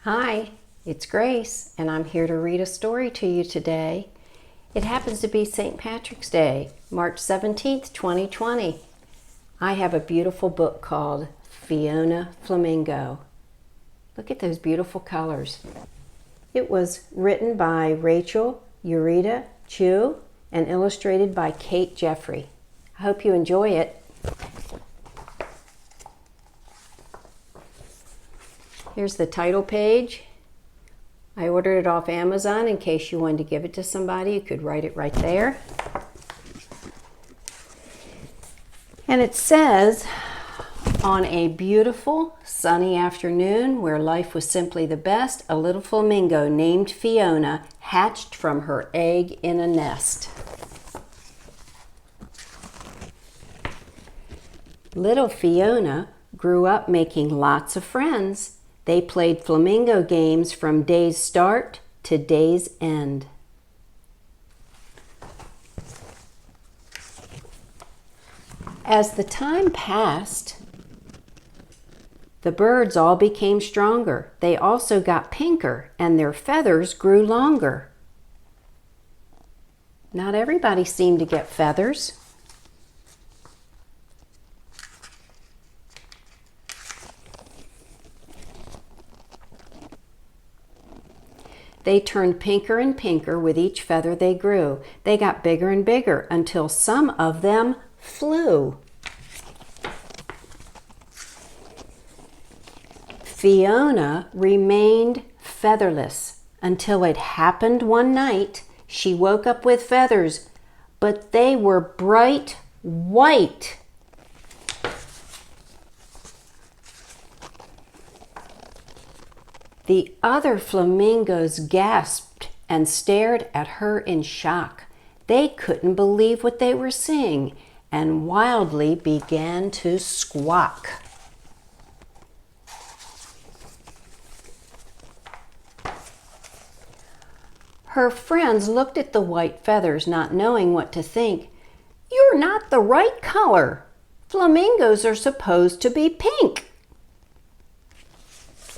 Hi, it's Grace, and I'm here to read a story to you today. It happens to be St. Patrick's Day, March 17th, 2020. I have a beautiful book called Fiona Flamingo. Look at those beautiful colors. It was written by Rachel Ureta Chu and illustrated by Kate Jeffrey. I hope you enjoy it. Here's the title page. I ordered it off Amazon in case you wanted to give it to somebody. You could write it right there. And it says, on a beautiful sunny afternoon where life was simply the best, a little flamingo named Fiona hatched from her egg in a nest. Little Fiona grew up making lots of friends. They played flamingo games from day's start to day's end. As the time passed, the birds all became stronger. They also got pinker, and their feathers grew longer. Not everybody seemed to get feathers. They turned pinker and pinker with each feather they grew. They got bigger and bigger until some of them flew. Fiona remained featherless until it happened one night. She woke up with feathers, but they were bright white. The other flamingos gasped and stared at her in shock. They couldn't believe what they were seeing and wildly began to squawk. Her friends looked at the white feathers, not knowing what to think. "You're not the right color. Flamingos are supposed to be pink."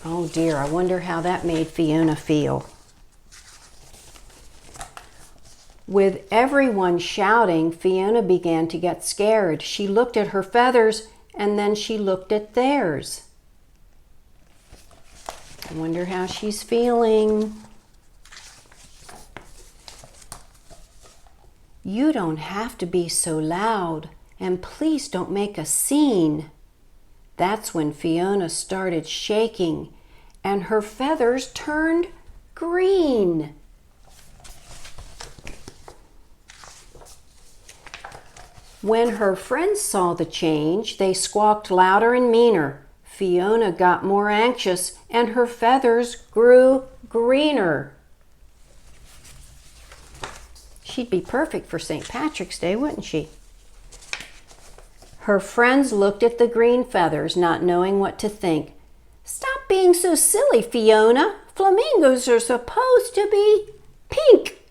Oh dear, I wonder how that made Fiona feel. With everyone shouting, Fiona began to get scared. She looked at her feathers and then she looked at theirs. I wonder how she's feeling. "You don't have to be so loud, and please don't make a scene." That's when Fiona started shaking and her feathers turned green. When her friends saw the change, they squawked louder and meaner. Fiona got more anxious and her feathers grew greener. She'd be perfect for St. Patrick's Day, wouldn't she? Her friends looked at the green feathers, not knowing what to think. "Stop being so silly, Fiona. Flamingos are supposed to be pink."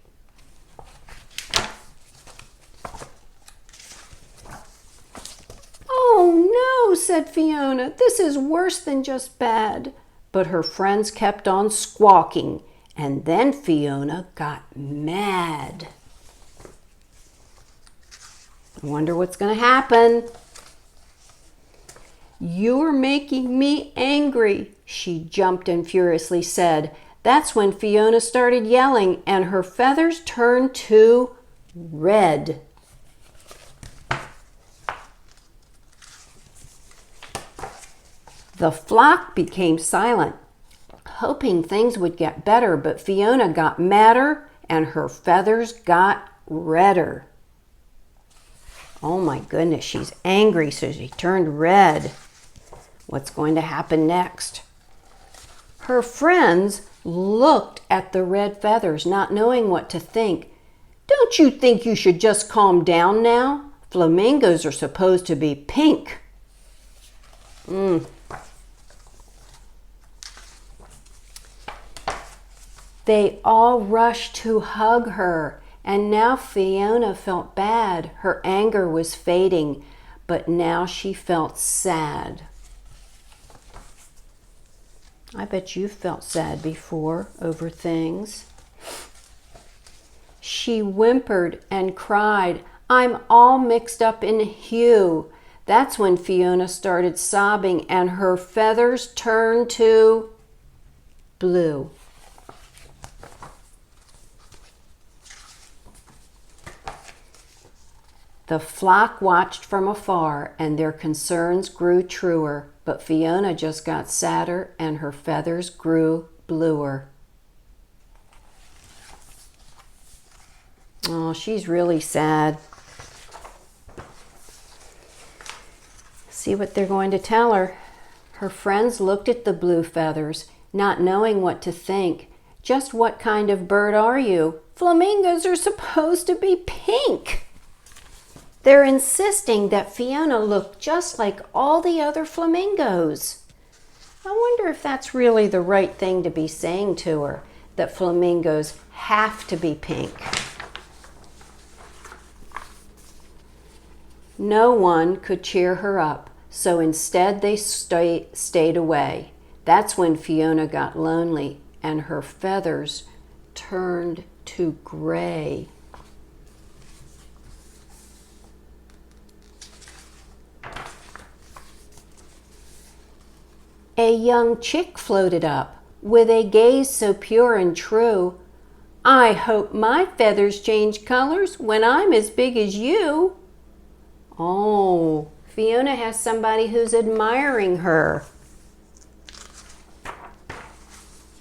"Oh no," said Fiona. "This is worse than just bad." But her friends kept on squawking, and then Fiona got mad. I wonder what's going to happen. "You're making me angry," she jumped and furiously said. That's when Fiona started yelling and her feathers turned to red. The flock became silent, hoping things would get better, but Fiona got madder and her feathers got redder. Oh my goodness, she's angry, so she turned red. What's going to happen next? Her friends looked at the red feathers, not knowing what to think. "Don't you think you should just calm down now? Flamingos are supposed to be pink." They all rushed to hug her, and now Fiona felt bad. Her anger was fading, but now she felt sad. I bet you've felt sad before over things. She whimpered and cried, "I'm all mixed up in hue." That's when Fiona started sobbing and her feathers turned to blue. The flock watched from afar, and their concerns grew truer, but Fiona just got sadder and her feathers grew bluer. Oh, she's really sad. See what they're going to tell her. Her friends looked at the blue feathers, not knowing what to think. "Just what kind of bird are you? Flamingos are supposed to be pink." They're insisting that Fiona look just like all the other flamingos. I wonder if that's really the right thing to be saying to her, that flamingos have to be pink. No one could cheer her up, so instead they stayed away. That's when Fiona got lonely and her feathers turned to gray. A young chick floated up with a gaze so pure and true. "I hope my feathers change colors when I'm as big as you." Oh, Fiona has somebody who's admiring her.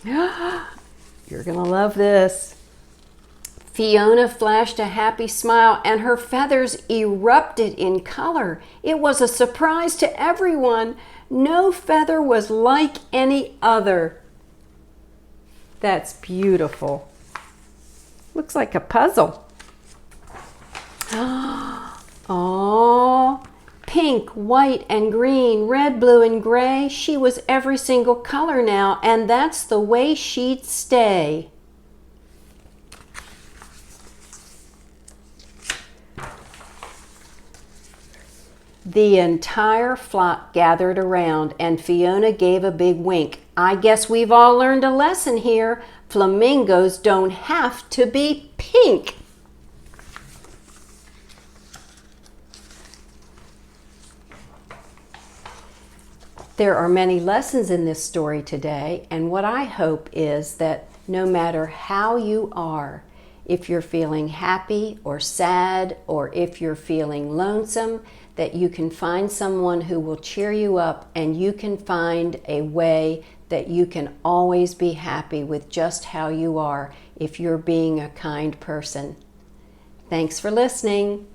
You're gonna love this. Fiona flashed a happy smile and her feathers erupted in color. It was a surprise to everyone. No feather was like any other. That's beautiful. Looks like a puzzle. Oh, pink, white, and green, red, blue, and gray. She was every single color now, and that's the way she'd stay. The entire flock gathered around, and Fiona gave a big wink. "I guess we've all learned a lesson here. Flamingos don't have to be pink." There are many lessons in this story today, and what I hope is that no matter how you are, if you're feeling happy or sad, or if you're feeling lonesome, that you can find someone who will cheer you up, and you can find a way that you can always be happy with just how you are if you're being a kind person. Thanks for listening.